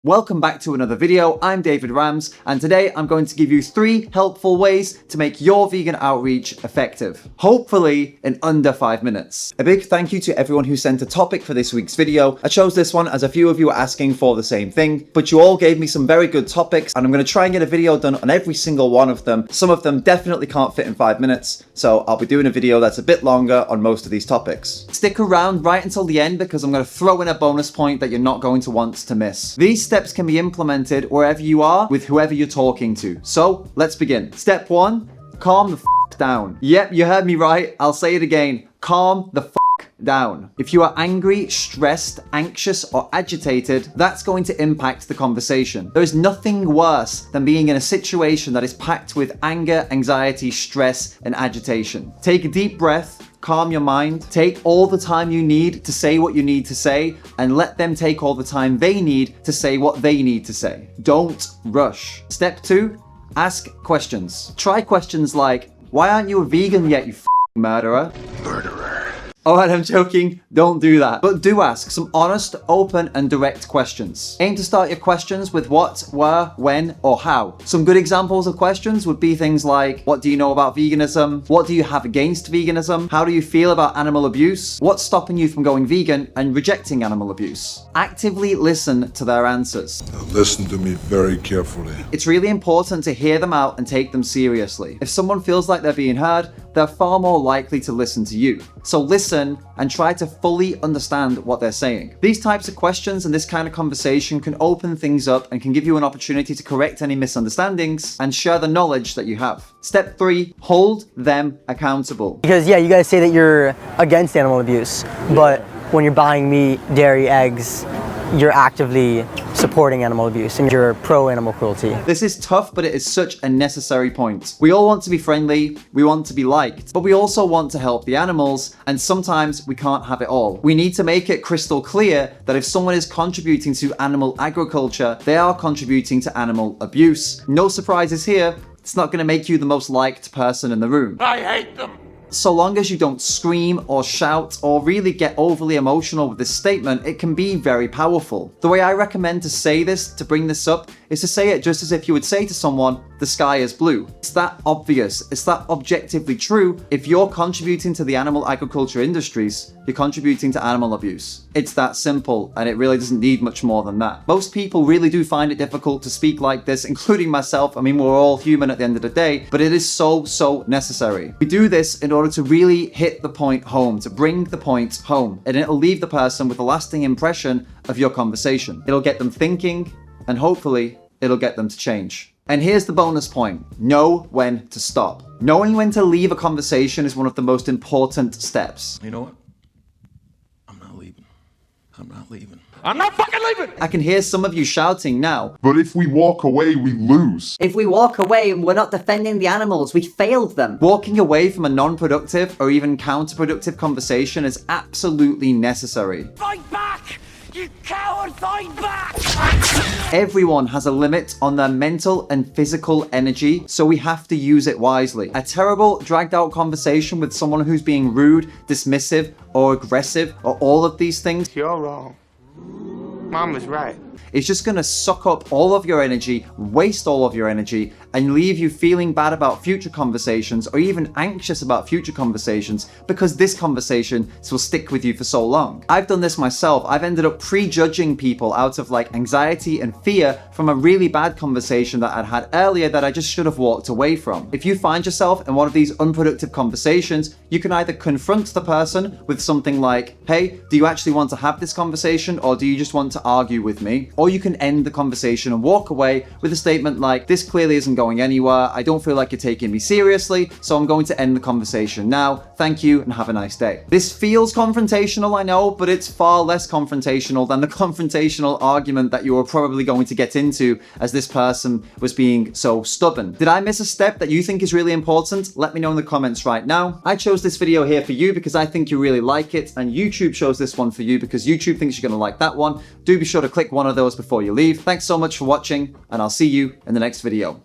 Welcome back to another video. I'm David Rams, and today I'm going to give you 3 helpful ways to make your vegan outreach effective, hopefully in under 5 minutes. A big thank you to everyone who sent a topic for this week's video. I chose this one as a few of you were asking for the same thing, but you all gave me some very good topics, and I'm going to try and get a video done on every single one of them. Some of them definitely can't fit in 5 minutes, so I'll be doing a video that's a bit longer on most of these topics. Stick around right until the end because I'm going to throw in a bonus point that you're not going to want to miss. These steps can be implemented wherever you are with whoever you're talking to. So let's begin. Step 1, calm the f down. Yep, you heard me right. I'll say it again. Calm the f down. If you are angry, stressed, anxious, or agitated, that's going to impact the conversation. There is nothing worse than being in a situation that is packed with anger, anxiety, stress, and agitation. Take a deep breath. Calm your mind. Take all the time you need to say what you need to say, and let them take all the time they need to say what they need to say. Don't rush. Step 2, ask questions. Try questions like, why aren't you a vegan yet, you f***ing murderer? Alright, I'm joking. Don't do that. But do ask some honest, open, and direct questions. Aim to start your questions with what, where, when, or how. Some good examples of questions would be things like, what do you know about veganism? What do you have against veganism? How do you feel about animal abuse? What's stopping you from going vegan and rejecting animal abuse? Actively listen to their answers. Now listen to me very carefully. It's really important to hear them out and take them seriously. If someone feels like they're being heard, they're far more likely to listen to you. So listen and try to fully understand what they're saying. These types of questions and this kind of conversation can open things up and can give you an opportunity to correct any misunderstandings and share the knowledge that you have. Step 3, hold them accountable. Because yeah, you guys say that you're against animal abuse, but when you're buying meat, dairy, eggs, you're actively supporting animal abuse and you're pro-animal cruelty. This is tough, but it is such a necessary point. We all want to be friendly, we want to be liked, but we also want to help the animals, and sometimes we can't have it all. We need to make it crystal clear that if someone is contributing to animal agriculture, they are contributing to animal abuse. No surprises here, it's not going to make you the most liked person in the room. I hate them! So long as you don't scream or shout or really get overly emotional with this statement, it can be very powerful. The way I recommend to say this, to bring this up, is to say it just as if you would say to someone, the sky is blue. It's that obvious, it's that objectively true. If you're contributing to the animal agriculture industries, you're contributing to animal abuse. It's that simple, and it really doesn't need much more than that. Most people really do find it difficult to speak like this, including myself. I mean, we're all human at the end of the day, but it is so necessary. We do this in order to really hit the point home, to bring the point home, and it'll leave the person with a lasting impression of your conversation. It'll get them thinking, and hopefully it'll get them to change. And here's the bonus point. Know when to stop. Knowing when to leave a conversation is one of the most important steps. You know what? I'm not leaving. I'm not leaving. I'm not fucking leaving! I can hear some of you shouting now. But if we walk away, we lose. If we walk away and we're not defending the animals, we failed them. Walking away from a non-productive or even counterproductive conversation is absolutely necessary. Fight back! You coward, fight back! Everyone has a limit on their mental and physical energy, so we have to use it wisely. A terrible, dragged out conversation with someone who's being rude, dismissive, or aggressive, or all of these things, You're wrong. Mom was right. it's just going to suck up all of your energy, waste all of your energy, and leave you feeling bad about future conversations or even anxious about future conversations because this conversation will stick with you for so long. I've done this myself. I've ended up prejudging people out of like anxiety and fear from a really bad conversation that I'd had earlier that I just should have walked away from. If you find yourself in one of these unproductive conversations, you can either confront the person with something like, hey, do you actually want to have this conversation or do you just want to argue with me? Or you can end the conversation and walk away with a statement like, this clearly isn't going anywhere. I don't feel like you're taking me seriously, so I'm going to end the conversation now. Thank you and have a nice day. This feels confrontational, I know, but it's far less confrontational than the confrontational argument that you were probably going to get into as this person was being so stubborn. Did I miss a step that you think is really important? Let me know in the comments right now. I chose this video here for you because I think you really like it, and YouTube chose this one for you because YouTube thinks you're going to like that one. Do be sure to click one of those before you leave. Thanks so much for watching, and I'll see you in the next video.